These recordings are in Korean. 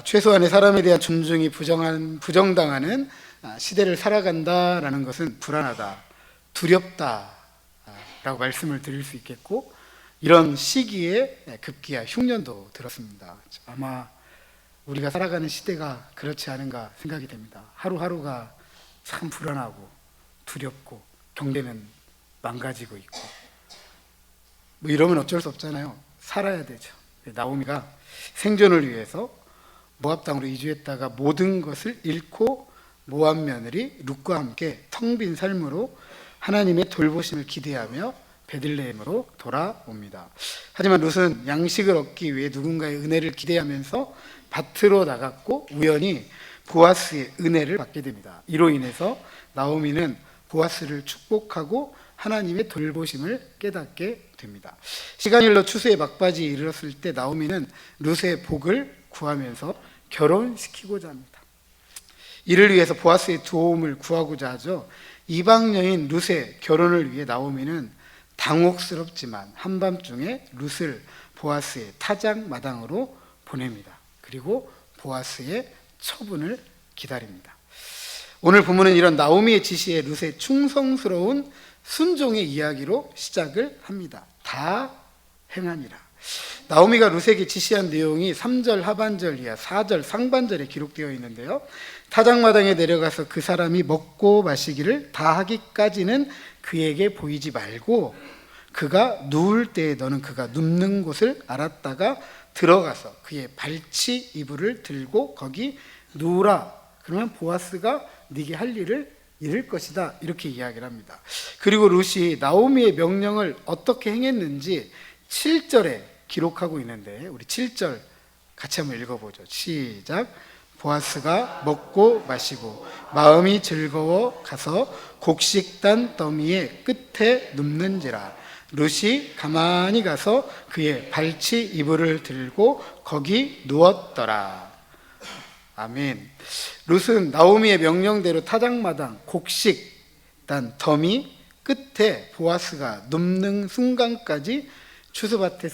최소한의 사람에 대한 존중이 부정당하는 시대를 살아간다라는 것은 불안하다, 두렵다라고 말씀을 드릴 수 있겠고, 이런 시기에 급기야 흉년도 들었습니다. 아마 우리가 살아가는 시대가 그렇지 않은가 생각이 됩니다. 하루하루가 참 불안하고 두렵고 경제는 망가지고 있고, 뭐 이러면 어쩔 수 없잖아요. 살아야 되죠. 나오미가 생존을 위해서 모압 땅으로 이주했다가 모든 것을 잃고 모압 며느리 룻과 함께 텅 빈 삶으로 하나님의 돌보심을 기대하며 베들레헴으로 돌아옵니다. 하지만 룻은 양식을 얻기 위해 누군가의 은혜를 기대하면서 밭으로 나갔고 우연히 보아스의 은혜를 받게 됩니다. 이로 인해서 나오미는 보아스를 축복하고 하나님의 돌보심을 깨닫게 됩니다. 시간이 흘러 추수의 막바지에 이르렀을 때 나오미는 룻의 복을 구하면서 결혼시키고자 합니다. 이를 위해서 보아스의 도움을 구하고자 하죠. 이방 여인 룻의 결혼을 위해 나오미는 당혹스럽지만 한밤중에 룻을 보아스의 타작 마당으로 보냅니다. 그리고 보아스의 처분을 기다립니다. 오늘 본문은 이런 나오미의 지시에 룻의 충성스러운 순종의 이야기로 시작을 합니다. 다 행하니라. 나오미가 룻에게 지시한 내용이 3절 하반절 이하 4절 상반절에 기록되어 있는데요, 타작마당에 내려가서 그 사람이 먹고 마시기를 다 하기까지는 그에게 보이지 말고 그가 누울 때에 너는 그가 눕는 곳을 알았다가 들어가서 그의 발치 이불을 들고 거기 누우라. 그러면 보아스가 네게 할 일을 이룰 것이다. 이렇게 이야기를 합니다. 그리고 룻이 나오미의 명령을 어떻게 행했는지 7절에 기록하고 있는데, 우리 7절 같이 한번 읽어보죠. 시작. 보아스가 먹고 마시고 마음이 즐거워 가서 곡식단 더미의 끝에 눕는지라. 룻이 가만히 가서 그의 발치 이불을 들고 거기 누웠더라. 아멘. 룻은 나오미의 명령대로 타작마당 곡식단 더미 끝에 보아스가 눕는 순간까지 추수밭의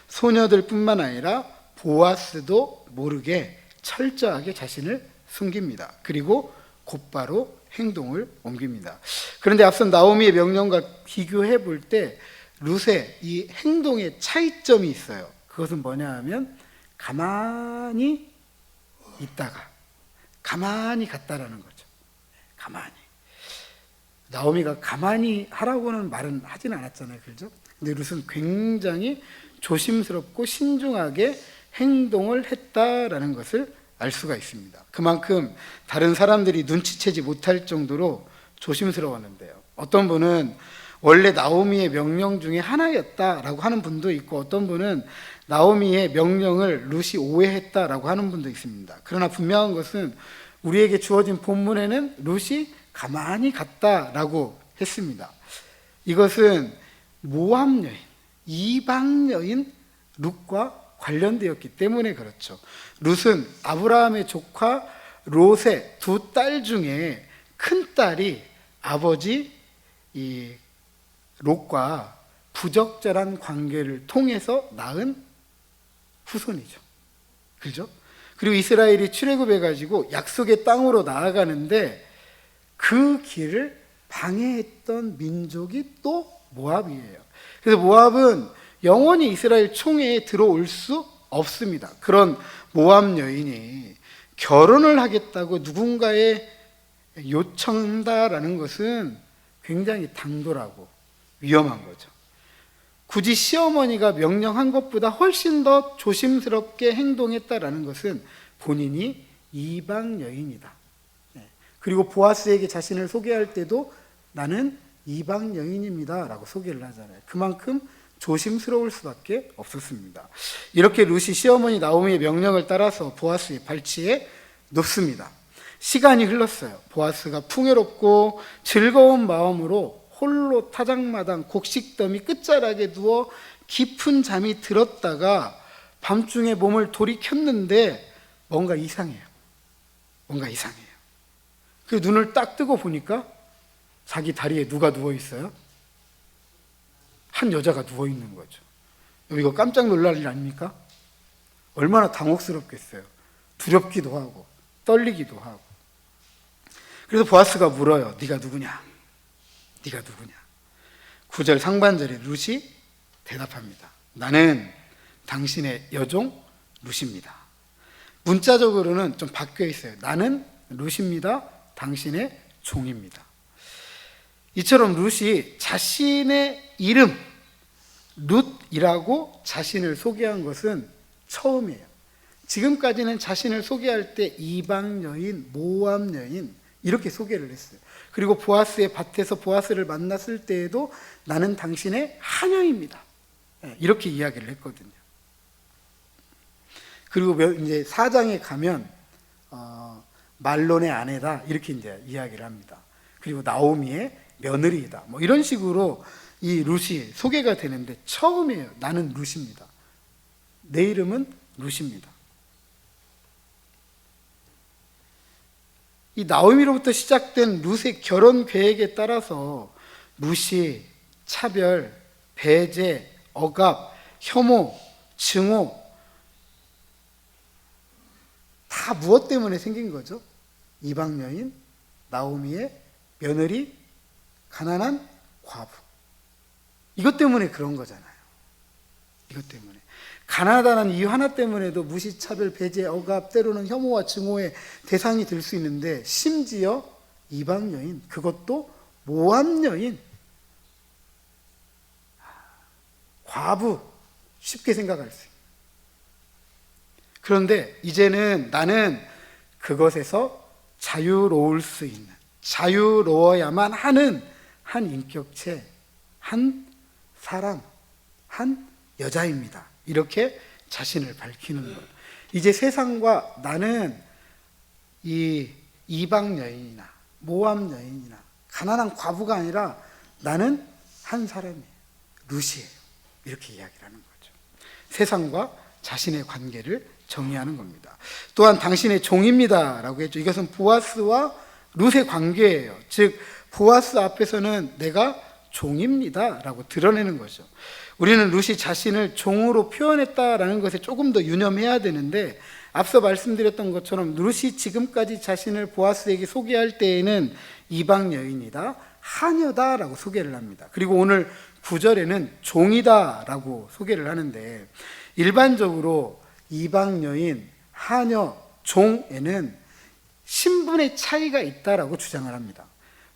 소녀들 뿐만 아니라 보아스도 모르게 철저하게 자신을 숨깁니다. 그리고 곧바로 행동을 옮깁니다. 그런데 앞선 나오미의 명령과 비교해 볼 때 룻의 이 행동의 차이점이 있어요. 그것은 뭐냐 하면 가만히 있다가 가만히 갔다라는 거죠. 가만히. 나오미가 가만히 하라고는 말은 하진 않았잖아요. 그렇죠? 근데 룻은 굉장히 조심스럽고 신중하게 행동을 했다라는 것을 알 수가 있습니다. 그만큼 다른 사람들이 눈치채지 못할 정도로 조심스러웠는데요. 어떤 분은 원래 나오미의 명령 중에 하나였다라고 하는 분도 있고, 어떤 분은 나오미의 명령을 룻이 오해했다라고 하는 분도 있습니다. 그러나 분명한 것은 우리에게 주어진 본문에는 룻이 가만히 갔다라고 했습니다. 이것은 모압 여인, 이방 여인 룻과 관련되었기 때문에 그렇죠. 룻은 아브라함의 조카 롯의 두 딸 중에 큰 딸이 아버지 이 롯과 부적절한 관계를 통해서 낳은 후손이죠. 그죠? 그리고 이스라엘이 출애굽해가지고 약속의 땅으로 나아가는데 그 길을 방해했던 민족이 또 모압이에요. 그래서 모압은 영원히 이스라엘 총회에 들어올 수 없습니다. 그런 모압 여인이 결혼을 하겠다고 누군가에 요청한다라는 것은 굉장히 당돌하고 위험한 거죠. 굳이 시어머니가 명령한 것보다 훨씬 더 조심스럽게 행동했다라는 것은 본인이 이방 여인이다. 그리고 보아스에게 자신을 소개할 때도 나는 이방 여인입니다 라고 소개를 하잖아요. 그만큼 조심스러울 수밖에 없었습니다. 이렇게 룻이 시어머니 나오미의 명령을 따라서 보아스의 발치에 눕습니다. 시간이 흘렀어요. 보아스가 풍요롭고 즐거운 마음으로 홀로 타작마당 곡식더미 끝자락에 누워 깊은 잠이 들었다가 밤중에 몸을 돌이켰는데 뭔가 이상해요. 그 눈을 딱 뜨고 보니까 자기 다리에 누가 누워 있어요? 한 여자가 누워 있는 거죠. 이거 깜짝 놀랄 일 아닙니까? 얼마나 당혹스럽겠어요. 두렵기도 하고 떨리기도 하고. 그래서 보아스가 물어요. 네가 누구냐? 네가 누구냐? 9절 상반절에 룻이 대답합니다. 나는 당신의 여종 룻입니다. 문자적으로는 좀 바뀌어 있어요. 나는 룻입니다. 당신의 종입니다. 이처럼 룻이 자신의 이름 룻이라고 자신을 소개한 것은 처음이에요. 지금까지는 자신을 소개할 때 이방 여인, 모압 여인 이렇게 소개를 했어요. 그리고 보아스의 밭에서 보아스를 만났을 때에도 나는 당신의 하녀입니다. 이렇게 이야기를 했거든요. 그리고 이제 4장에 가면 말론의 아내다 이렇게 이제 이야기를 합니다. 그리고 나오미의 며느리이다. 뭐 이런 식으로 이 룻이 소개가 되는데 처음이에요. 나는 룻입니다. 내 이름은 룻입니다. 이 나오미로부터 시작된 룻의 결혼 계획에 따라서 룻이 차별, 배제, 억압, 혐오, 증오 다 무엇 때문에 생긴 거죠? 이방 여인, 나오미의 며느리, 가난한 과부. 이것 때문에 그런 거잖아요. 이것 때문에. 가난하다는 이유 하나 때문에도 무시, 차별, 배제, 억압, 때로는 혐오와 증오의 대상이 될 수 있는데 심지어 이방 여인, 그것도 모압 여인, 과부 쉽게 생각할 수 있어요. 그런데 이제는 나는 그것에서 자유로울 수 있는, 자유로워야만 하는 한 인격체, 한 사람, 한 여자입니다. 이렇게 자신을 밝히는 것. 이제 세상과 나는 이 이방 여인이나 모압 여인이나 가난한 과부가 아니라 나는 한 사람이에요. 룻이에요. 이렇게 이야기를 하는 거죠. 세상과 자신의 관계를 정의하는 겁니다. 또한 당신의 종입니다 라고 했죠. 이것은 보아스와 룻의 관계예요. 즉 보아스 앞에서는 내가 종입니다 라고 드러내는 거죠. 우리는 룻이 자신을 종으로 표현했다라는 것에 조금 더 유념해야 되는데 앞서 말씀드렸던 것처럼 룻이 지금까지 자신을 보아스에게 소개할 때에는 이방 여인이다, 하녀다 라고 소개를 합니다. 그리고 오늘 9절에는 종이다 라고 소개를 하는데 일반적으로 이방 여인, 하녀, 종에는 신분의 차이가 있다라고 주장을 합니다.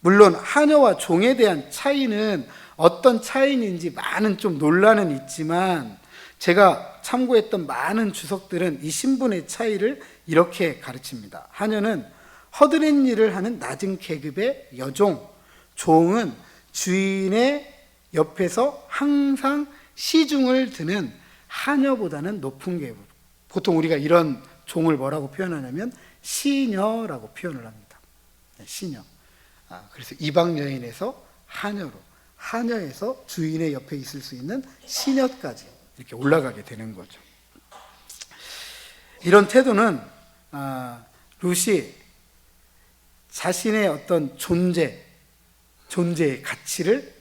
물론 하녀와 종에 대한 차이는 어떤 차이인지 많은 좀 논란은 있지만 제가 참고했던 많은 주석들은 이 신분의 차이를 이렇게 가르칩니다. 하녀는 허드렛 일을 하는 낮은 계급의 여종, 종은 주인의 옆에서 항상 시중을 드는 하녀보다는 높은 계급. 보통 우리가 이런 종을 뭐라고 표현하냐면 시녀라고 표현을 합니다. 시녀. 그래서 이방 여인에서 하녀로, 하녀에서 주인의 옆에 있을 수 있는 시녀까지 이렇게 올라가게 되는 거죠. 이런 태도는 룻이 자신의 어떤 존재의 가치를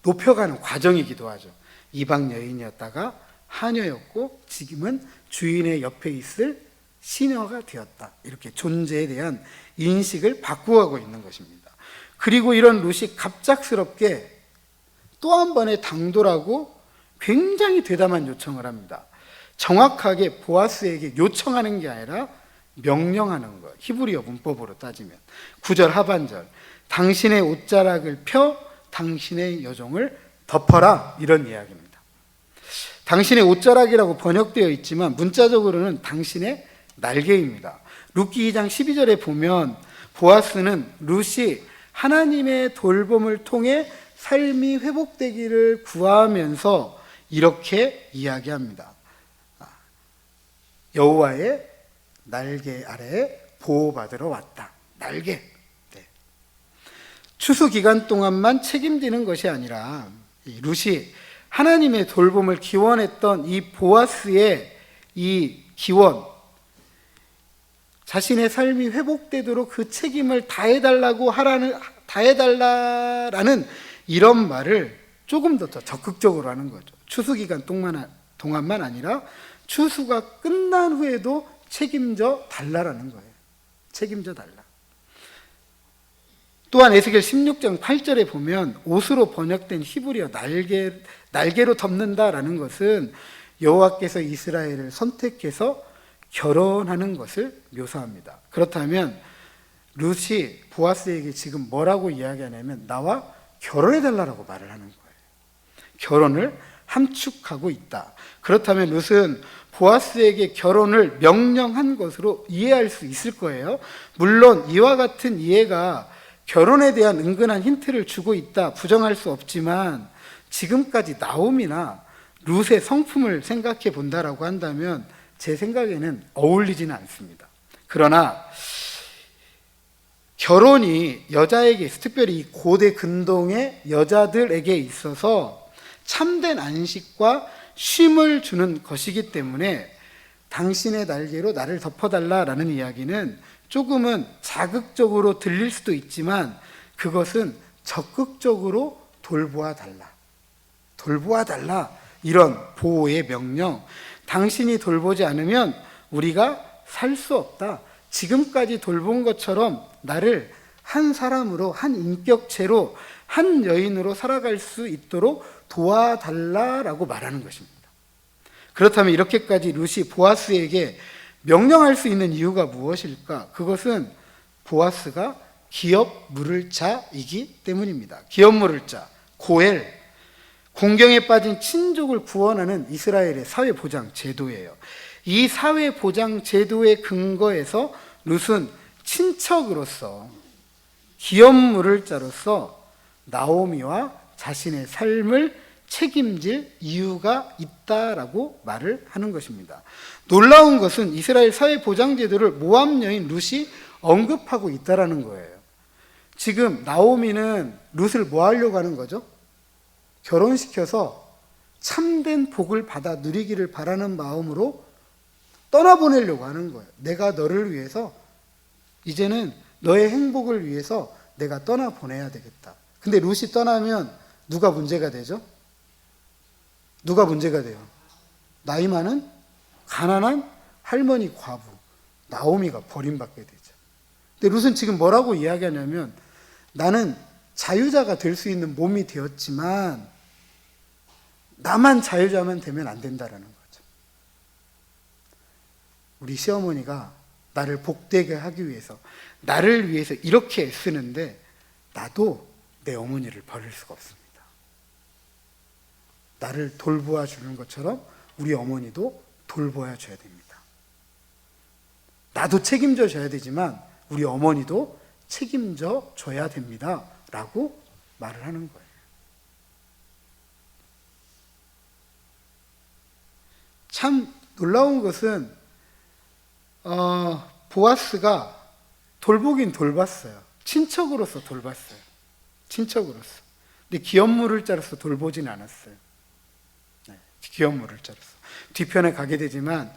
높여가는 과정이기도 하죠. 이방 여인이었다가 하녀였고 지금은 주인의 옆에 있을 시녀가 되었다. 이렇게 존재에 대한 인식을 바꾸어가고 있는 것입니다. 그리고 이런 룻이 갑작스럽게 또 한 번의 당돌하고 굉장히 대담한 요청을 합니다. 정확하게 보아스에게 요청하는 게 아니라 명령하는 거예요. 히브리어 문법으로 따지면 9절 하반절 당신의 옷자락을 펴 당신의 여종을 덮어라 이런 이야기입니다. 당신의 옷자락이라고 번역되어 있지만 문자적으로는 당신의 날개입니다. 룻기 2장 12절에 보면 보아스는 룻이 하나님의 돌봄을 통해 삶이 회복되기를 구하면서 이렇게 이야기합니다. 여호와의 날개 아래에 보호받으러 왔다. 날개. 네. 추수 기간 동안만 책임지는 것이 아니라 룻이 하나님의 돌봄을 기원했던 이 보아스의 이 기원, 자신의 삶이 회복되도록 그 책임을 다해달라라는 이런 말을 조금 더 적극적으로 하는 거죠. 추수 기간 동안만 아니라 추수가 끝난 후에도 책임져 달라라는 거예요. 책임져 달라. 또한 에스겔 16장 8절에 보면 옷으로 번역된 히브리어 날개로 덮는다라는 것은 여호와께서 이스라엘을 선택해서 결혼하는 것을 묘사합니다. 그렇다면 룻이 보아스에게 지금 뭐라고 이야기하냐면 나와 결혼해달라고 말을 하는 거예요. 결혼을 함축하고 있다. 그렇다면 룻은 보아스에게 결혼을 명령한 것으로 이해할 수 있을 거예요. 물론 이와 같은 이해가 결혼에 대한 은근한 힌트를 주고 있다 부정할 수 없지만 지금까지 나옴이나 룻의 성품을 생각해 본다라고 한다면 제 생각에는 어울리지는 않습니다. 그러나 결혼이 여자에게, 특별히 이 고대 근동의 여자들에게 있어서 참된 안식과 쉼을 주는 것이기 때문에 당신의 날개로 나를 덮어달라라는 이야기는 조금은 자극적으로 들릴 수도 있지만 그것은 적극적으로 돌보아 달라 이런 보호의 명령, 당신이 돌보지 않으면 우리가 살 수 없다. 지금까지 돌본 것처럼 나를 한 사람으로, 한 인격체로, 한 여인으로 살아갈 수 있도록 도와달라라고 말하는 것입니다. 그렇다면 이렇게까지 룻이 보아스에게 명령할 수 있는 이유가 무엇일까? 그것은 보아스가 기업 물을 자이기 때문입니다. 기업 물을 자, 고엘, 공경에 빠진 친족을 구원하는 이스라엘의 사회보장 제도예요. 이 사회보장 제도의 근거에서 룻은 친척으로서, 기업 물을 자로서 나오미와 자신의 삶을 책임질 이유가 있다라고 말을 하는 것입니다. 놀라운 것은 이스라엘 사회보장제도를 모압 여인 룻이 언급하고 있다라는 거예요. 지금 나오미는 룻을 뭐 하려고 하는 거죠? 결혼시켜서 참된 복을 받아 누리기를 바라는 마음으로 떠나보내려고 하는 거예요. 내가 너를 위해서, 이제는 너의 행복을 위해서 내가 떠나보내야 되겠다. 근데 룻이 떠나면 누가 문제가 되죠? 누가 문제가 돼요? 나이 많은 가난한 할머니 과부 나오미가 버림받게 되죠. 근데 룻은 지금 뭐라고 이야기하냐면 나는 자유자가 될 수 있는 몸이 되었지만 나만 자유자만 되면 안 된다라는 거죠. 우리 시어머니가 나를 복되게 하기 위해서, 나를 위해서 이렇게 애쓰는데 나도 내 어머니를 버릴 수가 없습니다. 나를 돌보아 주는 것처럼 우리 어머니도 돌보아 줘야 됩니다. 나도 책임져 줘야 되지만 우리 어머니도 책임져 줘야 됩니다. 라고 말을 하는 거예요. 참 놀라운 것은 보아스가 돌보긴 돌봤어요. 친척으로서 돌봤어요. 친척으로서. 근데 기업 물을 자로서 돌보진 않았어요. 기업 물을 자로서. 뒤편에 가게 되지만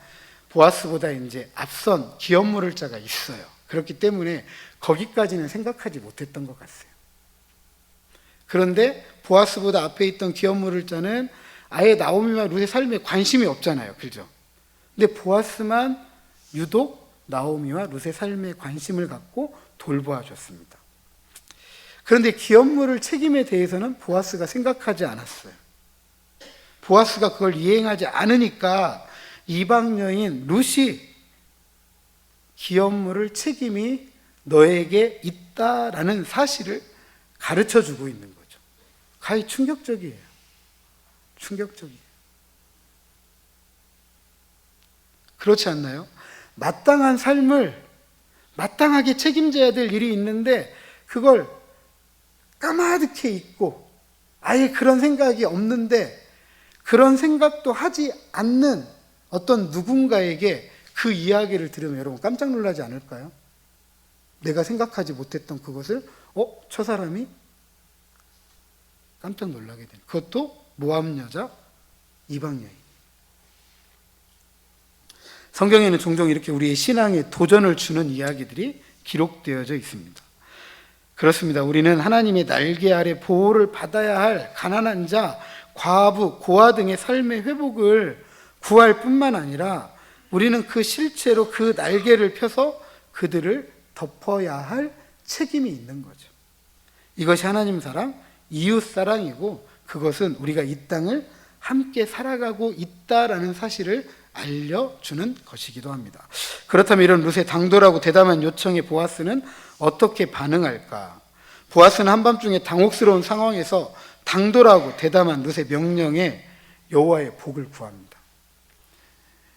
보아스보다 이제 앞선 기업 물을 자가 있어요. 그렇기 때문에 거기까지는 생각하지 못했던 것 같아요. 그런데 보아스보다 앞에 있던 기업 물을 자는 아예 나오미와 룻의 삶에 관심이 없잖아요. 그죠? 근데 보아스만 유독 나오미와 룻의 삶에 관심을 갖고 돌보아 줬습니다. 그런데 기업 물을 책임에 대해서는 보아스가 생각하지 않았어요. 보아스가 그걸 이행하지 않으니까 이방 여인 룻이 기업 물을 책임이 너에게 있다라는 사실을 가르쳐 주고 있는 거죠. 가히 충격적이에요. 충격적이에요. 그렇지 않나요? 마땅한 삶을 마땅하게 책임져야 될 일이 있는데 그걸 까마득히 잊고 아예 그런 생각이 없는데 그런 생각도 하지 않는 어떤 누군가에게 그 이야기를 들으면 여러분 깜짝 놀라지 않을까요? 내가 생각하지 못했던 그것을 저 사람이 깜짝 놀라게 되는, 그것도 모압 여자 이방 여인. 성경에는 종종 이렇게 우리의 신앙에 도전을 주는 이야기들이 기록되어져 있습니다. 그렇습니다. 우리는 하나님의 날개 아래 보호를 받아야 할 가난한 자, 과부, 고아 등의 삶의 회복을 구할 뿐만 아니라 우리는 그 실체로 그 날개를 펴서 그들을 덮어야 할 책임이 있는 거죠. 이것이 하나님 사랑, 이웃 사랑이고, 그것은 우리가 이 땅을 함께 살아가고 있다라는 사실을 알려주는 것이기도 합니다. 그렇다면 이런 룻의 당돌하고 대담한 요청에 보아스는 어떻게 반응할까? 보아스는 한밤중에 당혹스러운 상황에서 당돌하고 대담한 룻의 명령에 여호와의 복을 구합니다.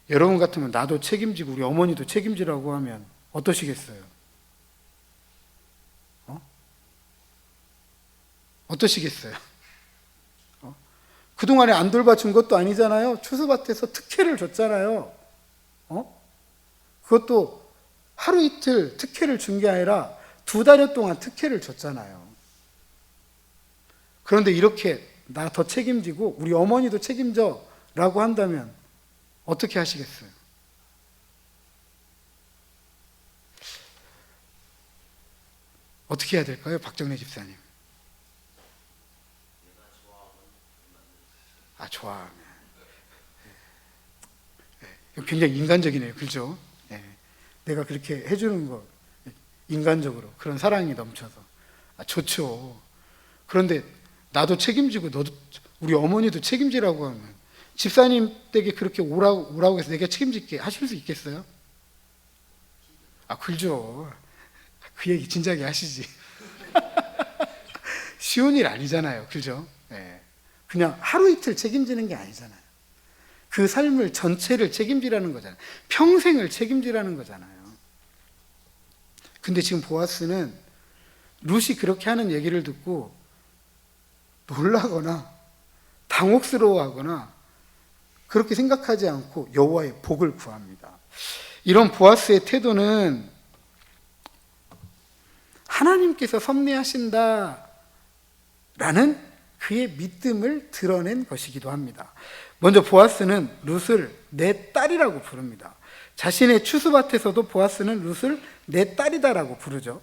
여러분 같으면 나도 책임지고 우리 어머니도 책임지라고 하면 어떠시겠어요? 어떠시겠어요? 그동안에 안 돌봐준 것도 아니잖아요. 추수밭에서 특혜를 줬잖아요. 그것도 하루 이틀 특혜를 준 게 아니라 2달여 동안 특혜를 줬잖아요. 그런데 이렇게 나 더 책임지고 우리 어머니도 책임져 라고 한다면 어떻게 하시겠어요? 어떻게 해야 될까요? 박정래 집사님. 좋아하면. 굉장히 인간적이네요. 그죠? 내가 그렇게 해주는 거, 인간적으로 그런 사랑이 넘쳐서. 좋죠. 그런데 나도 책임지고 너도, 우리 어머니도 책임지라고 하면 집사님 댁에 그렇게 오라고 해서 내가 책임질게 하실 수 있겠어요? 그죠. 그 얘기 진작에 하시지. 쉬운 일 아니잖아요. 그죠? 그냥 하루 이틀 책임지는 게 아니잖아요. 그 삶을 전체를 책임지라는 거잖아요. 평생을 책임지라는 거잖아요. 근데 지금 보아스는 룻이 그렇게 하는 얘기를 듣고 놀라거나 당혹스러워하거나 그렇게 생각하지 않고 여호와의 복을 구합니다. 이런 보아스의 태도는 하나님께서 섭리하신다라는 그의 믿음을 드러낸 것이기도 합니다. 먼저 보아스는 룻을 내 딸이라고 부릅니다. 자신의 추수밭에서도 보아스는 룻을 내 딸이다라고 부르죠.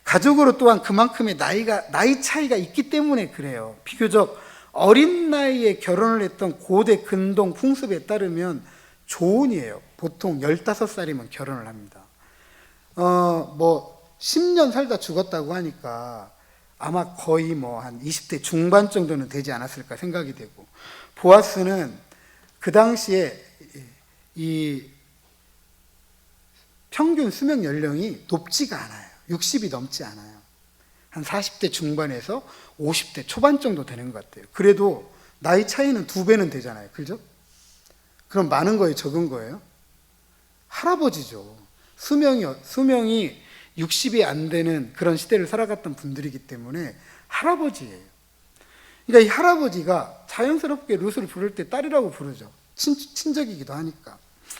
가족으로 또한 그만큼의 나이 차이가 있기 때문에 그래요. 비교적 어린 나이에 결혼을 했던 고대 근동 풍습에 따르면 조혼이에요. 보통 15살이면 결혼을 합니다. 10년 살다 죽었다고 하니까 아마 거의 한 20대 중반 정도는 되지 않았을까 생각이 되고, 보아스는 그 당시에 이 평균 수명 연령이 높지가 않아요. 60이 넘지 않아요. 한 40대 중반에서 50대 초반 정도 되는 것 같아요. 그래도 나이 차이는 2배는 되잖아요. 그죠? 그럼 많은 거예요? 적은 거예요? 할아버지죠. 수명이 60이 안 되는 그런 시대를 살아갔던 분들이기 때문에 할아버지예요. 그러니까 이 할아버지가 자연스럽게 룻을 부를 때 딸이라고 부르죠. 친적이기도 하니까.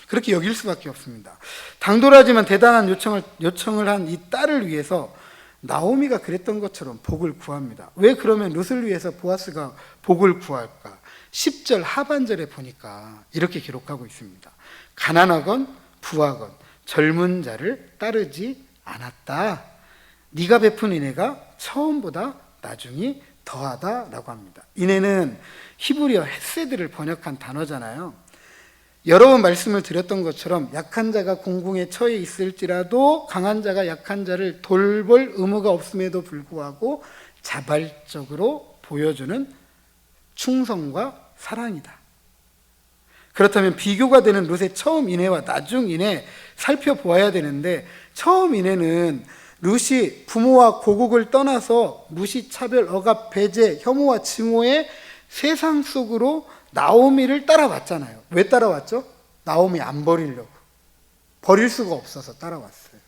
그렇게 여길 수밖에 없습니다. 당돌하지만 대단한 요청을 한 이 딸을 위해서 나오미가 그랬던 것처럼 복을 구합니다. 왜 그러면 룻을 위해서 보아스가 복을 구할까? 10절 하반절에 보니까 이렇게 기록하고 있습니다. 가난하건 부하건 젊은 자를 따르지 않았다. 네가 베푼 은혜가 처음보다 나중이 더하다라고 합니다. 은혜는 히브리어 헤세드를 번역한 단어잖아요. 여러 번 말씀을 드렸던 것처럼 약한 자가 공궁에 처해 있을지라도 강한 자가 약한 자를 돌볼 의무가 없음에도 불구하고 자발적으로 보여주는 충성과 사랑이다. 그렇다면 비교가 되는 룻의 처음 인애와 나중 인애 살펴보아야 되는데, 처음 인애는 룻이 부모와 고국을 떠나서 무시, 차별, 억압, 배제, 혐오와 증오의 세상 속으로 나오미를 따라왔잖아요. 왜 따라왔죠? 나오미 안 버리려고. 버릴 수가 없어서 따라왔어요.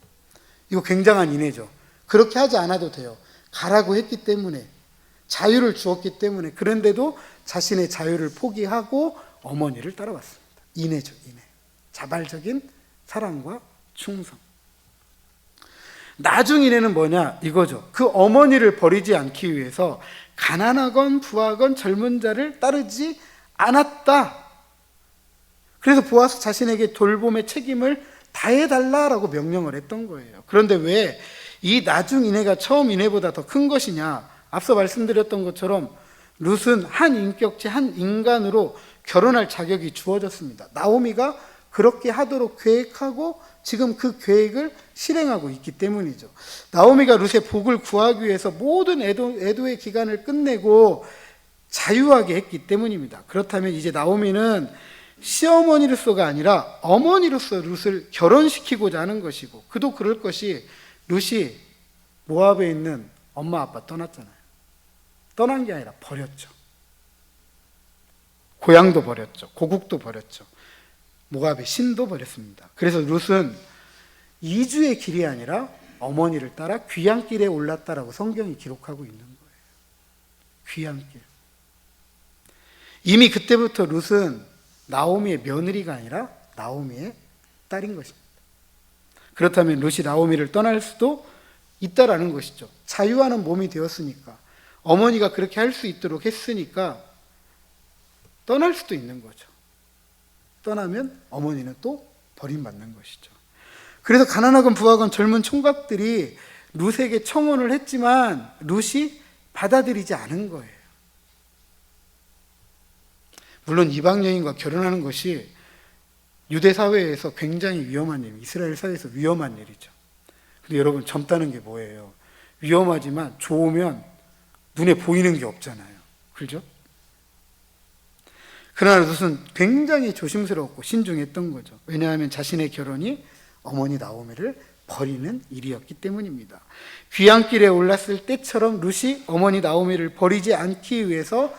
이거 굉장한 인애죠. 그렇게 하지 않아도 돼요. 가라고 했기 때문에, 자유를 주었기 때문에. 그런데도 자신의 자유를 포기하고 어머니를 따라왔습니다. 인애죠, 인애. 자발적인 사랑과 충성. 나중 인애는 뭐냐? 이거죠. 그 어머니를 버리지 않기 위해서 가난하건 부하건 젊은 자를 따르지 않았다. 그래서 보아스 자신에게 돌봄의 책임을 다해달라라고 명령을 했던 거예요. 그런데 왜 이 나중 인애가 처음 인애보다 더 큰 것이냐? 앞서 말씀드렸던 것처럼 룻은 한 인격체, 한 인간으로 결혼할 자격이 주어졌습니다. 나오미가 그렇게 하도록 계획하고 지금 그 계획을 실행하고 있기 때문이죠. 나오미가 룻의 복을 구하기 위해서 모든 애도의 기간을 끝내고 자유하게 했기 때문입니다. 그렇다면 이제 나오미는 시어머니로서가 아니라 어머니로서 룻을 결혼시키고자 하는 것이고, 그도 그럴 것이 룻이 모압에 있는 엄마 아빠 떠났잖아요. 떠난 게 아니라 버렸죠. 고향도 버렸죠. 고국도 버렸죠. 모압의 신도 버렸습니다. 그래서 룻은 이주의 길이 아니라 어머니를 따라 귀향길에 올랐다라고 성경이 기록하고 있는 거예요. 귀향길. 이미 그때부터 룻은 나오미의 며느리가 아니라 나오미의 딸인 것입니다. 그렇다면 룻이 나오미를 떠날 수도 있다라는 것이죠. 자유하는 몸이 되었으니까, 어머니가 그렇게 할 수 있도록 했으니까 떠날 수도 있는 거죠. 떠나면 어머니는 또 버림받는 것이죠. 그래서 가난하건 부하건 젊은 총각들이 룻에게 청혼을 했지만 룻이 받아들이지 않은 거예요. 물론 이방 여인과 결혼하는 것이 유대 사회에서 굉장히 위험한 일, 이스라엘 사회에서 위험한 일이죠. 근데 여러분, 젊다는 게 뭐예요? 위험하지만 좋으면 눈에 보이는 게 없잖아요. 그렇죠? 그러나 룻은 굉장히 조심스럽고 신중했던 거죠. 왜냐하면 자신의 결혼이 어머니 나오미를 버리는 일이었기 때문입니다. 귀향길에 올랐을 때처럼 룻이 어머니 나오미를 버리지 않기 위해서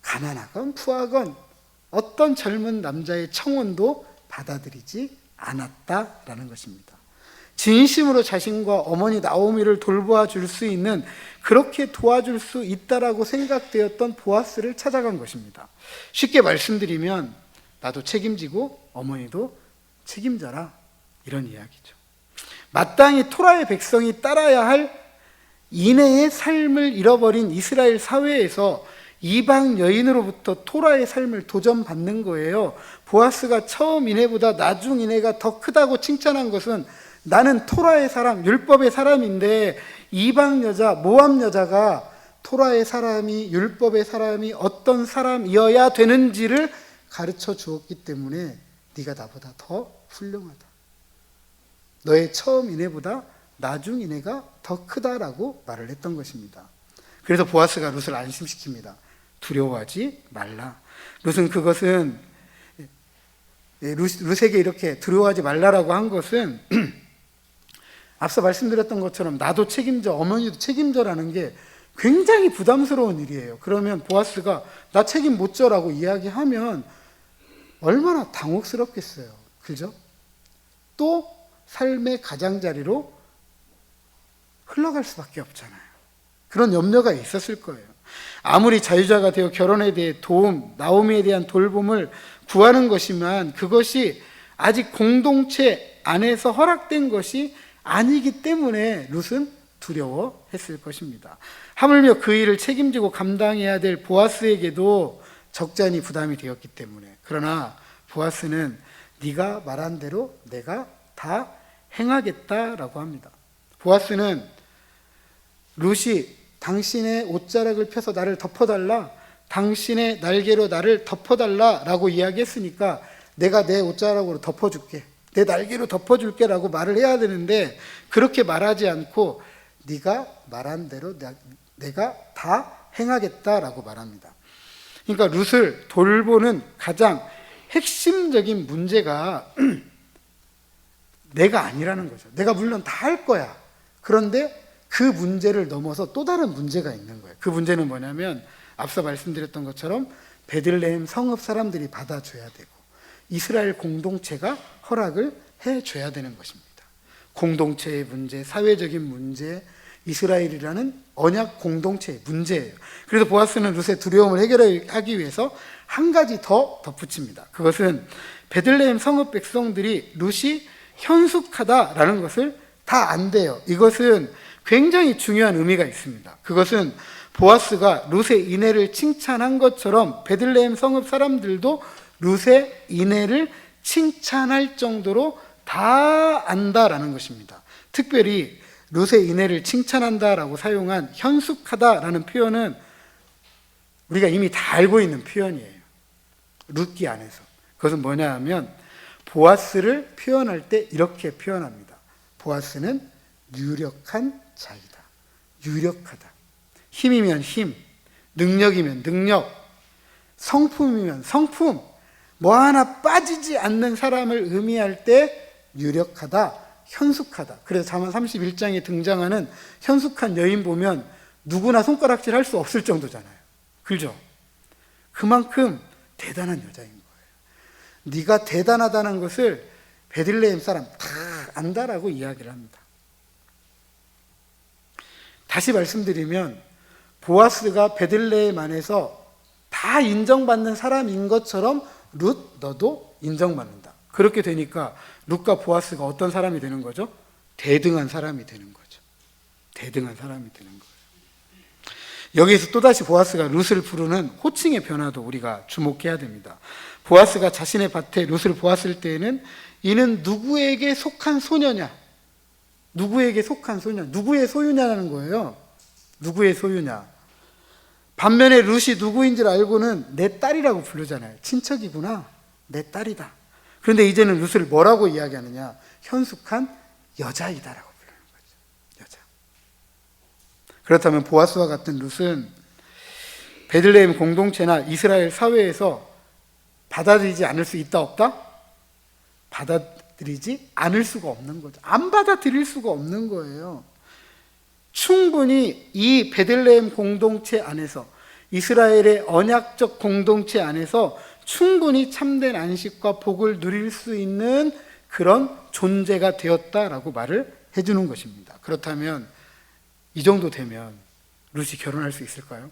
가난하건 부하건 어떤 젊은 남자의 청혼도 받아들이지 않았다라는 것입니다. 진심으로 자신과 어머니 나오미를 돌보아 줄 수 있는, 그렇게 도와줄 수 있다라고 생각되었던 보아스를 찾아간 것입니다. 쉽게 말씀드리면 나도 책임지고 어머니도 책임져라, 이런 이야기죠. 마땅히 토라의 백성이 따라야 할 인애의 삶을 잃어버린 이스라엘 사회에서 이방 여인으로부터 토라의 삶을 도전받는 거예요. 보아스가 처음 인애보다 나중 인애가 더 크다고 칭찬한 것은, 나는 토라의 사람, 율법의 사람인데 이방 여자, 모압 여자가 토라의 사람이, 율법의 사람이 어떤 사람이어야 되는지를 가르쳐 주었기 때문에 네가 나보다 더 훌륭하다. 너의 처음 인애보다 나중 인애가 더 크다라고 말을 했던 것입니다. 그래서 보아스가 룻을 안심시킵니다. 두려워하지 말라. 룻은 룻에게 이렇게 두려워하지 말라라고 한 것은 앞서 말씀드렸던 것처럼 나도 책임져, 어머니도 책임져라는 게 굉장히 부담스러운 일이에요. 그러면 보아스가 나 책임 못 져라고 이야기하면 얼마나 당혹스럽겠어요. 그죠? 또 삶의 가장자리로 흘러갈 수밖에 없잖아요. 그런 염려가 있었을 거예요. 아무리 자유자가 되어 결혼에 대해 도움, 나오미에 대한 돌봄을 구하는 것이면 그것이 아직 공동체 안에서 허락된 것이 아니기 때문에 룻은 두려워했을 것입니다. 하물며 그 일을 책임지고 감당해야 될 보아스에게도 적잖이 부담이 되었기 때문에. 그러나 보아스는 네가 말한 대로 내가 다 행하겠다라고 합니다. 보아스는 룻이 당신의 옷자락을 펴서 나를 덮어달라, 당신의 날개로 나를 덮어달라라고 이야기했으니까 내가 내 옷자락으로 덮어줄게, 내 날개로 덮어줄게 라고 말을 해야 되는데 그렇게 말하지 않고 네가 말한 대로 내가 다 행하겠다라고 말합니다. 그러니까 룻을 돌보는 가장 핵심적인 문제가 내가 아니라는 거죠. 내가 물론 다 할 거야. 그런데 그 문제를 넘어서 또 다른 문제가 있는 거예요. 그 문제는 뭐냐면 앞서 말씀드렸던 것처럼 베들레헴 성읍 사람들이 받아줘야 되고 이스라엘 공동체가 허락을 해줘야 되는 것입니다. 공동체의 문제, 사회적인 문제, 이스라엘이라는 언약 공동체의 문제예요. 그래서 보아스는 룻의 두려움을 해결하기 위해서 한 가지 더 덧붙입니다. 그것은 베들레헴 성읍 백성들이 룻이 현숙하다라는 것을 다 안대요. 이것은 굉장히 중요한 의미가 있습니다. 그것은 보아스가 룻의 인애를 칭찬한 것처럼 베들레헴 성읍 사람들도 룻의 인애를 칭찬할 정도로 다 안다라는 것입니다. 특별히 룻의 인애를 칭찬한다라고 사용한 현숙하다라는 표현은 우리가 이미 다 알고 있는 표현이에요. 룻기 안에서. 그것은 뭐냐 하면 보아스를 표현할 때 이렇게 표현합니다. 보아스는 유력한 자이다. 유력하다. 힘이면 힘, 능력이면 능력, 성품이면 성품, 뭐 하나 빠지지 않는 사람을 의미할 때 유력하다, 현숙하다. 그래서 잠언 31장에 등장하는 현숙한 여인 보면 누구나 손가락질 할 수 없을 정도잖아요. 그죠? 그만큼 대단한 여자인 거예요. 네가 대단하다는 것을 베들레헴 사람 다 안다라고 이야기를 합니다. 다시 말씀드리면 보아스가 베들레헴 안에서 다 인정받는 사람인 것처럼 룻 너도 인정받는다. 그렇게 되니까 룻과 보아스가 어떤 사람이 되는 거죠? 대등한 사람이 되는 거죠. 대등한 사람이 되는 거예요. 여기에서 또다시 보아스가 룻을 부르는 호칭의 변화도 우리가 주목해야 됩니다. 보아스가 자신의 밭에 룻을 보았을 때에는 이는 누구에게 속한 소녀냐? 누구에게 속한 소녀? 누구의 소유냐라는 거예요. 누구의 소유냐? 반면에 룻이 누구인지를 알고는 내 딸이라고 부르잖아요. 친척이구나. 내 딸이다. 그런데 이제는 룻을 뭐라고 이야기하느냐? 현숙한 여자이다라고 부르는 거죠. 여자. 그렇다면 보아스와 같은 룻은 베들레헴 공동체나 이스라엘 사회에서 받아들이지 않을 수 있다 없다? 받아들이지 않을 수가 없는 거죠. 안 받아들일 수가 없는 거예요. 충분히 이 베들레헴 공동체 안에서, 이스라엘의 언약적 공동체 안에서 충분히 참된 안식과 복을 누릴 수 있는 그런 존재가 되었다라고 말을 해주는 것입니다. 그렇다면 이 정도 되면 룻이 결혼할 수 있을까요?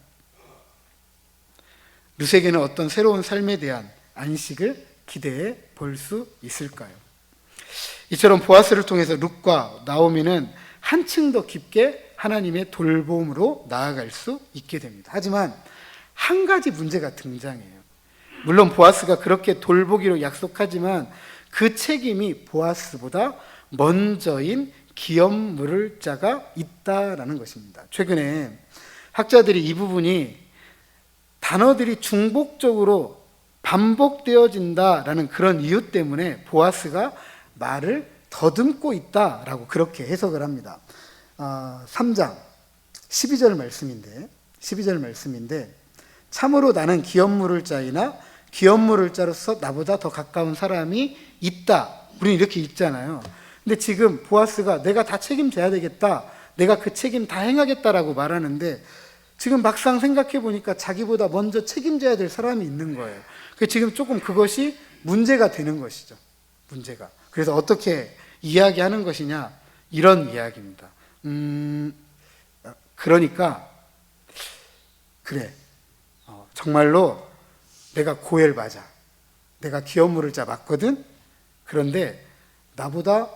룻에게는 어떤 새로운 삶에 대한 안식을 기대해 볼 수 있을까요? 이처럼 보아스를 통해서 룻과 나오미는 한층 더 깊게 하나님의 돌봄으로 나아갈 수 있게 됩니다. 하지만 한 가지 문제가 등장해요. 물론 보아스가 그렇게 돌보기로 약속하지만 그 책임이 보아스보다 먼저인 기업 물을 자가 있다라는 것입니다. 최근에 학자들이 이 부분이 단어들이 중복적으로 반복되어진다라는 그런 이유 때문에 보아스가 말을 더듬고 있다라고 그렇게 해석을 합니다. 3장 12절 말씀인데 참으로 나는 기업 물을 자이나 기업 물을 자로서 나보다 더 가까운 사람이 있다. 우리는 이렇게 읽잖아요. 근데 지금 보아스가 내가 다 책임져야 되겠다. 내가 그 책임 다 행하겠다라고 말하는데 지금 막상 생각해 보니까 자기보다 먼저 책임져야 될 사람이 있는 거예요. 지금 조금 그것이 문제가 되는 것이죠. 문제가. 그래서 어떻게 이야기하는 것이냐? 이런 이야기입니다. 그러니까 그래. 정말로 내가 고엘 맞아. 내가 기업 물을 자 맞거든. 그런데 나보다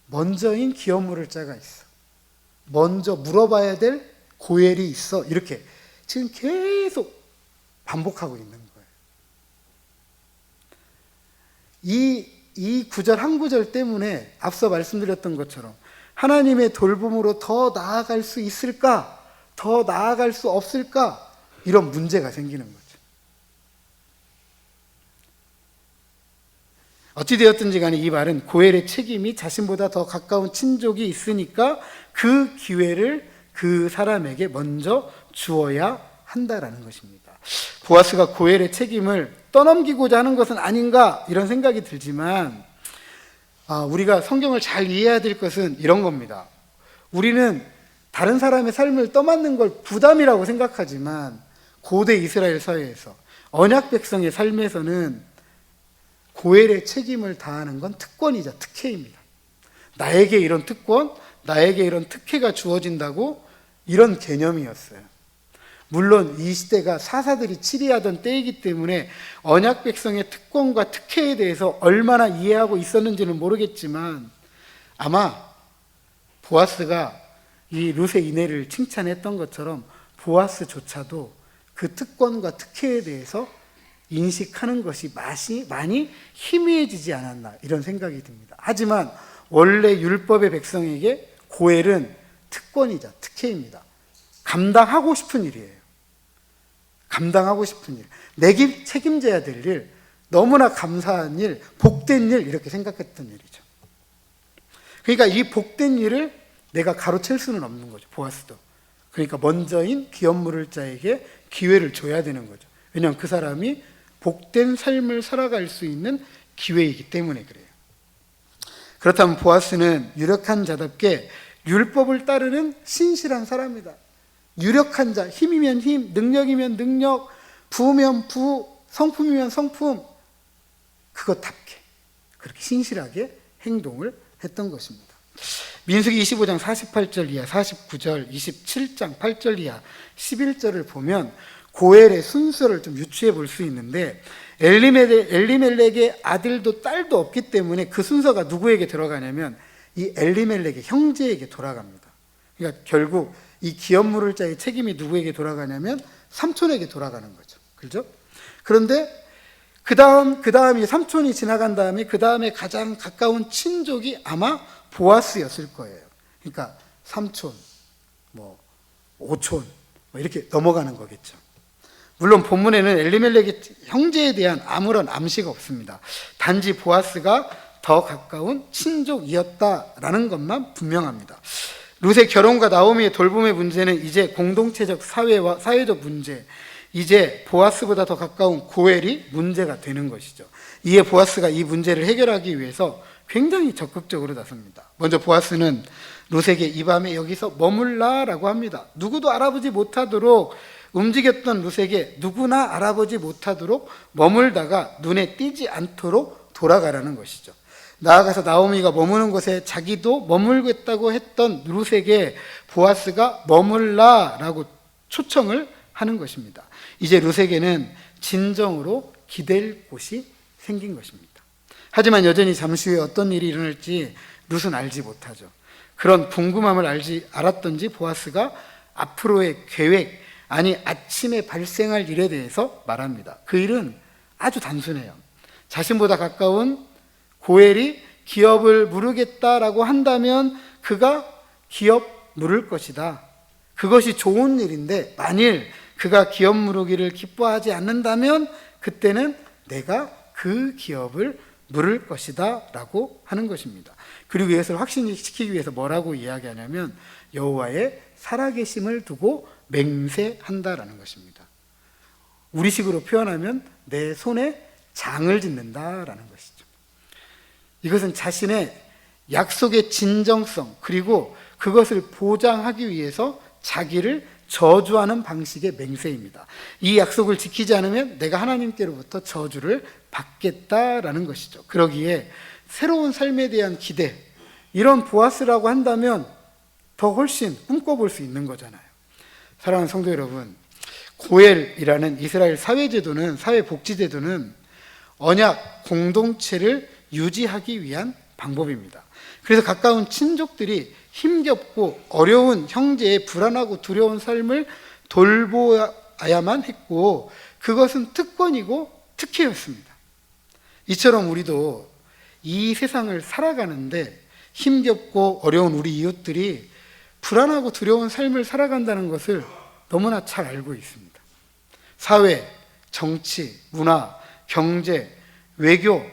먼저인 기업 물을 자가 있어. 먼저 물어봐야 될 고엘이 있어. 이렇게 지금 계속 반복하고 있는 거예요. 이 구절 한 구절 때문에 앞서 말씀드렸던 것처럼 하나님의 돌봄으로 더 나아갈 수 있을까? 더 나아갈 수 없을까? 이런 문제가 생기는 거죠. 어찌되었든지 간에 이 말은 고엘의 책임이 자신보다 더 가까운 친족이 있으니까 그 기회를 그 사람에게 먼저 주어야 한다라는 것입니다. 보아스가 고엘의 책임을 떠넘기고자 하는 것은 아닌가 이런 생각이 들지만 우리가 성경을 잘 이해해야 될 것은 이런 겁니다. 우리는 다른 사람의 삶을 떠맡는 걸 부담이라고 생각하지만 고대 이스라엘 사회에서 언약 백성의 삶에서는 고엘의 책임을 다하는 건 특권이자 특혜입니다. 나에게 이런 특권, 나에게 이런 특혜가 주어진다고 이런 개념이었어요. 물론 이 시대가 사사들이 치리하던 때이기 때문에 언약 백성의 특권과 특혜에 대해서 얼마나 이해하고 있었는지는 모르겠지만 아마 보아스가 이 룻의 이내를 칭찬했던 것처럼 보아스조차도 그 특권과 특혜에 대해서 인식하는 것이 많이 희미해지지 않았나 이런 생각이 듭니다. 하지만 원래 율법의 백성에게 고엘은 특권이자 특혜입니다. 감당하고 싶은 일이에요. 감당하고 싶은 일, 내게 책임져야 될 일, 너무나 감사한 일, 복된 일, 이렇게 생각했던 일이죠. 그러니까 이 복된 일을 내가 가로챌 수는 없는 거죠, 보아스도. 그러니까 먼저인 기업 물을 자에게 기회를 줘야 되는 거죠. 왜냐하면 그 사람이 복된 삶을 살아갈 수 있는 기회이기 때문에 그래요. 그렇다면 보아스는 유력한 자답게 율법을 따르는 신실한 사람이다. 유력한 자, 힘이면 힘, 능력이면 능력, 부면 부, 성품이면 성품, 그것답게 그렇게 신실하게 행동을 했던 것입니다. 민수기 25장 48절 이하, 49절, 27장 8절 이하, 11절을 보면 고엘의 순서를 좀 유추해 볼 수 있는데, 엘리멜렉의 아들도 딸도 없기 때문에 그 순서가 누구에게 들어가냐면 이 엘리멜렉의 형제에게 돌아갑니다. 그러니까 결국 이 기업 물을 자의 책임이 누구에게 돌아가냐면 삼촌에게 돌아가는 거죠. 그렇죠? 그런데 그 다음이 삼촌이 지나간 다음에 그 다음에 가장 가까운 친족이 아마 보아스였을 거예요. 그러니까 삼촌, 오촌 이렇게 넘어가는 거겠죠. 물론 본문에는 엘리멜렉의 형제에 대한 아무런 암시가 없습니다. 단지 보아스가 더 가까운 친족이었다라는 것만 분명합니다. 룻의 결혼과 나오미의 돌봄의 문제는 이제 공동체적 사회적 문제, 이제 보아스보다 더 가까운 고엘이 문제가 되는 것이죠. 이에 보아스가 이 문제를 해결하기 위해서 굉장히 적극적으로 나섭니다. 먼저 보아스는 룻에게 이 밤에 여기서 머물라라고 합니다. 누구도 알아보지 못하도록 움직였던 룻에게 누구나 알아보지 못하도록 머물다가 눈에 띄지 않도록 돌아가라는 것이죠. 나아가서 나오미가 머무는 곳에 자기도 머물겠다고 했던 룻에게 보아스가 머물라라고 초청을 하는 것입니다. 이제 룻에게는 진정으로 기댈 곳이 생긴 것입니다. 하지만 여전히 잠시 후에 어떤 일이 일어날지 룻은 알지 못하죠. 그런 궁금함을 알았던지 보아스가 앞으로의 계획, 아니 아침에 발생할 일에 대해서 말합니다. 그 일은 아주 단순해요. 자신보다 가까운 고엘이 기업을 물으겠다라고 한다면 그가 기업 물을 것이다. 그것이 좋은 일인데 만일 그가 기업 물으기를 기뻐하지 않는다면 그때는 내가 그 기업을 물을 것이다 라고 하는 것입니다. 그리고 이것을 확신시키기 위해서 뭐라고 이야기하냐면 여호와의 살아계심을 두고 맹세한다라는 것입니다. 우리식으로 표현하면 내 손에 장을 짓는다라는 것이죠. 이것은 자신의 약속의 진정성 그리고 그것을 보장하기 위해서 자기를 저주하는 방식의 맹세입니다. 이 약속을 지키지 않으면 내가 하나님께로부터 저주를 받겠다라는 것이죠. 그러기에 새로운 삶에 대한 기대, 이런 보아스라고 한다면 더 훨씬 꿈꿔볼 수 있는 거잖아요. 사랑하는 성도 여러분, 고엘이라는 이스라엘 사회제도는, 사회복지제도는 언약 공동체를 유지하기 위한 방법입니다. 그래서 가까운 친족들이 힘겹고 어려운 형제의 불안하고 두려운 삶을 돌보아야만 했고 그것은 특권이고 특혜였습니다. 이처럼 우리도 이 세상을 살아가는데 힘겹고 어려운 우리 이웃들이 불안하고 두려운 삶을 살아간다는 것을 너무나 잘 알고 있습니다. 사회, 정치, 문화, 경제, 외교,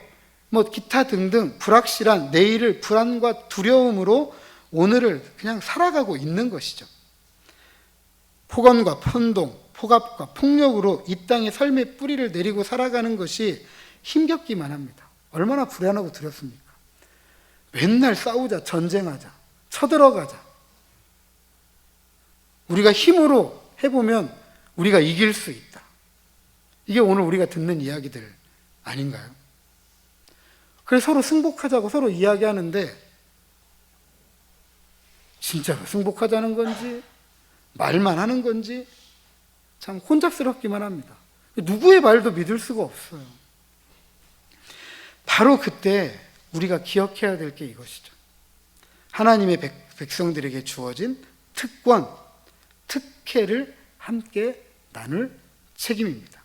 기타 등등 불확실한 내일을 불안과 두려움으로 오늘을 그냥 살아가고 있는 것이죠. 폭언과 편동, 폭압과 폭력으로 이 땅의 삶의 뿌리를 내리고 살아가는 것이 힘겹기만 합니다. 얼마나 불안하고 두렵습니까? 맨날 싸우자, 전쟁하자, 쳐들어가자. 우리가 힘으로 해보면 우리가 이길 수 있다. 이게 오늘 우리가 듣는 이야기들 아닌가요? 그래서 서로 승복하자고 서로 이야기하는데 진짜로 승복하자는 건지 말만 하는 건지 참 혼잡스럽기만 합니다. 누구의 말도 믿을 수가 없어요. 바로 그때 우리가 기억해야 될 게 이것이죠. 하나님의 백성들에게 주어진 특권, 특혜를 함께 나눌 책임입니다.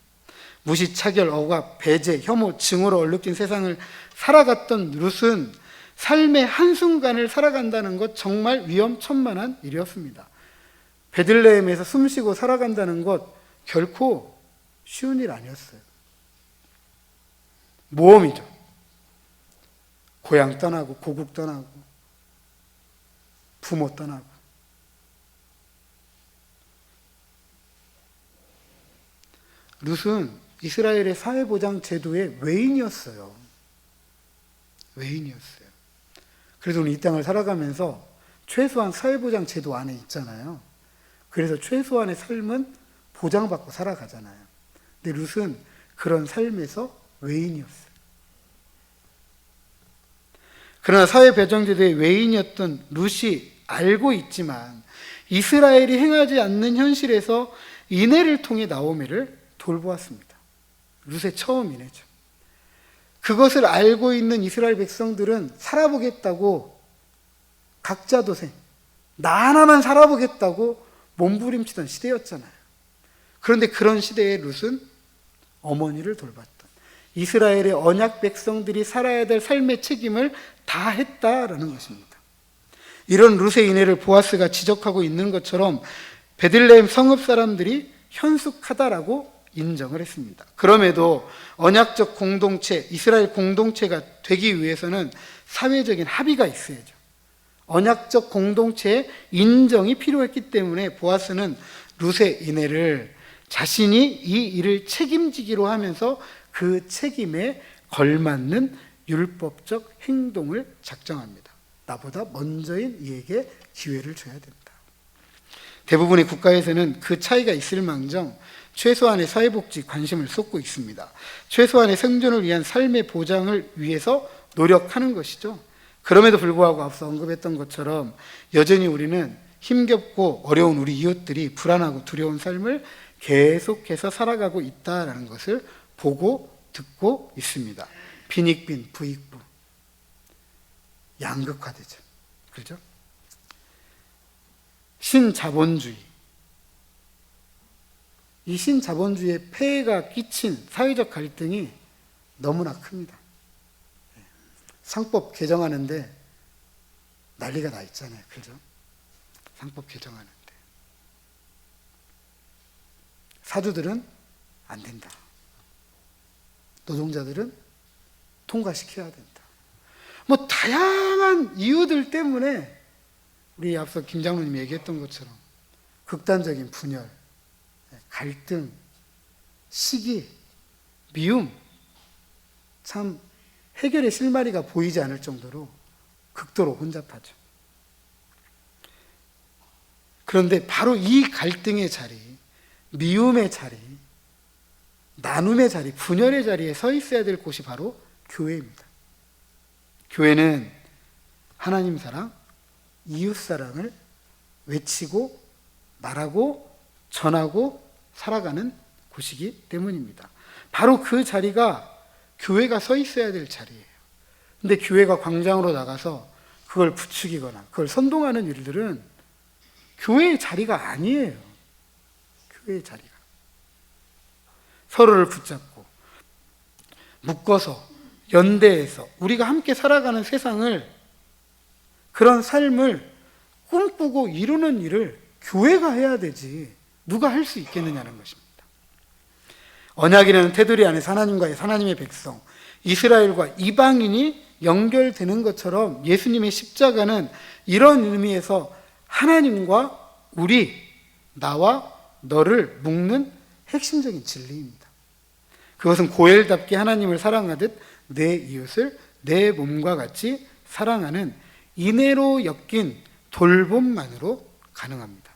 무시, 차별, 억압, 배제, 혐오, 증오로 얼룩진 세상을 살아갔던 룻은 삶의 한순간을 살아간다는 것 정말 위험천만한 일이었습니다. 베들레헴에서 숨쉬고 살아간다는 것 결코 쉬운 일 아니었어요. 모험이죠. 고향 떠나고 고국 떠나고 부모 떠나고. 룻은 이스라엘의 사회보장 제도의 외인이었어요. 외인이었어요. 그래서 우리 이 땅을 살아가면서 최소한 사회보장 제도 안에 있잖아요. 그래서 최소한의 삶은 보장받고 살아가잖아요. 근데 룻은 그런 삶에서 외인이었어요. 그러나 사회보장제도의 외인이었던 룻이 알고 있지만 이스라엘이 행하지 않는 현실에서 인애를 통해 나오미를 돌보았습니다. 룻의 처음 인애죠. 그것을 알고 있는 이스라엘 백성들은 살아보겠다고 각자 도생, 나 하나만 살아보겠다고 몸부림치던 시대였잖아요. 그런데 그런 시대에 룻은 어머니를 돌봤던, 이스라엘의 언약 백성들이 살아야 될 삶의 책임을 다 했다라는 것입니다. 이런 룻의 인애를 보아스가 지적하고 있는 것처럼 베들레헴 성읍 사람들이 현숙하다라고 인정을 했습니다. 그럼에도 언약적 공동체, 이스라엘 공동체가 되기 위해서는 사회적인 합의가 있어야죠. 언약적 공동체의 인정이 필요했기 때문에 보아스는 룻의 인애를 자신이 이 일을 책임지기로 하면서 그 책임에 걸맞는 율법적 행동을 작정합니다. 나보다 먼저인 이에게 기회를 줘야 된다. 대부분의 국가에서는 그 차이가 있을 망정 최소한의 사회복지 관심을 쏟고 있습니다. 최소한의 생존을 위한 삶의 보장을 위해서 노력하는 것이죠. 그럼에도 불구하고 앞서 언급했던 것처럼 여전히 우리는 힘겹고 어려운 우리 이웃들이 불안하고 두려운 삶을 계속해서 살아가고 있다는 것을 보고 듣고 있습니다. 빈익빈 부익부, 양극화되죠. 그렇죠? 신자본주의, 이 신자본주의의 폐해가 끼친 사회적 갈등이 너무나 큽니다. 상법 개정하는데 난리가 나 있잖아요. 그죠? 상법 개정하는데 사주들은 안 된다, 노동자들은 통과시켜야 된다. 뭐 다양한 이유들 때문에 우리 앞서 김 장로님이 얘기했던 것처럼 극단적인 분열, 갈등, 시기, 미움, 참 해결의 실마리가 보이지 않을 정도로 극도로 혼잡하죠. 그런데 바로 이 갈등의 자리, 미움의 자리, 나눔의 자리, 분열의 자리에 서 있어야 될 곳이 바로 교회입니다. 교회는 하나님 사랑, 이웃 사랑을 외치고 말하고 전하고 살아가는 곳이기 때문입니다. 바로 그 자리가 교회가 서 있어야 될 자리예요. 근데 교회가 광장으로 나가서 그걸 부추기거나 그걸 선동하는 일들은 교회의 자리가 아니에요. 교회의 자리가. 서로를 붙잡고 묶어서 연대해서 우리가 함께 살아가는 세상을, 그런 삶을 꿈꾸고 이루는 일을 교회가 해야 되지 누가 할 수 있겠느냐는 것입니다. 언약이라는 테두리 안에서 하나님의 백성, 이스라엘과 이방인이 연결되는 것처럼 예수님의 십자가는 이런 의미에서 하나님과 우리, 나와 너를 묶는 핵심적인 진리입니다. 그것은 고엘답게 하나님을 사랑하듯 내 이웃을 내 몸과 같이 사랑하는 인애로 엮인 돌봄만으로 가능합니다.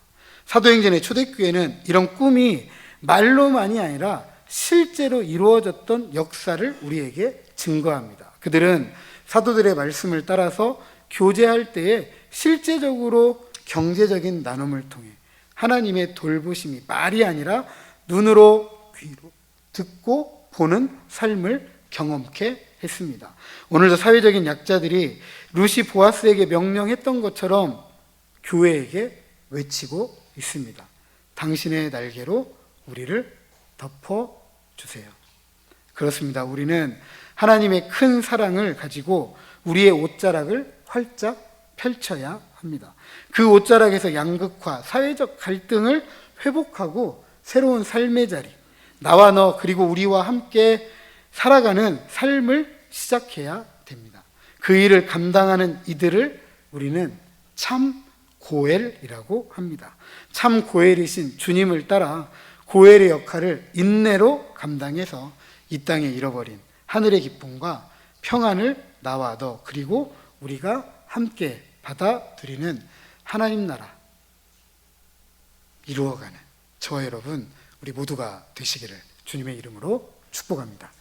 사도행전의 초대교회는 이런 꿈이 말로만이 아니라 실제로 이루어졌던 역사를 우리에게 증거합니다. 그들은 사도들의 말씀을 따라서 교제할 때에 실제적으로 경제적인 나눔을 통해 하나님의 돌보심이 말이 아니라 눈으로, 귀로 듣고 보는 삶을 경험케 했습니다. 오늘도 사회적인 약자들이 룻이 보아스에게 명령했던 것처럼 교회에게 외치고 있습니다. 당신의 날개로 우리를 덮어주세요. 그렇습니다. 우리는 하나님의 큰 사랑을 가지고 우리의 옷자락을 활짝 펼쳐야 합니다. 그 옷자락에서 양극화, 사회적 갈등을 회복하고 새로운 삶의 자리, 나와 너 그리고 우리와 함께 살아가는 삶을 시작해야 됩니다. 그 일을 감당하는 이들을 우리는 참 고엘이라고 합니다. 참 고엘이신 주님을 따라 고엘의 역할을 인내로 감당해서 이 땅에 잃어버린 하늘의 기쁨과 평안을 나와 너 그리고 우리가 함께 받아들이는 하나님 나라 이루어가는 저와 여러분 우리 모두가 되시기를 주님의 이름으로 축복합니다.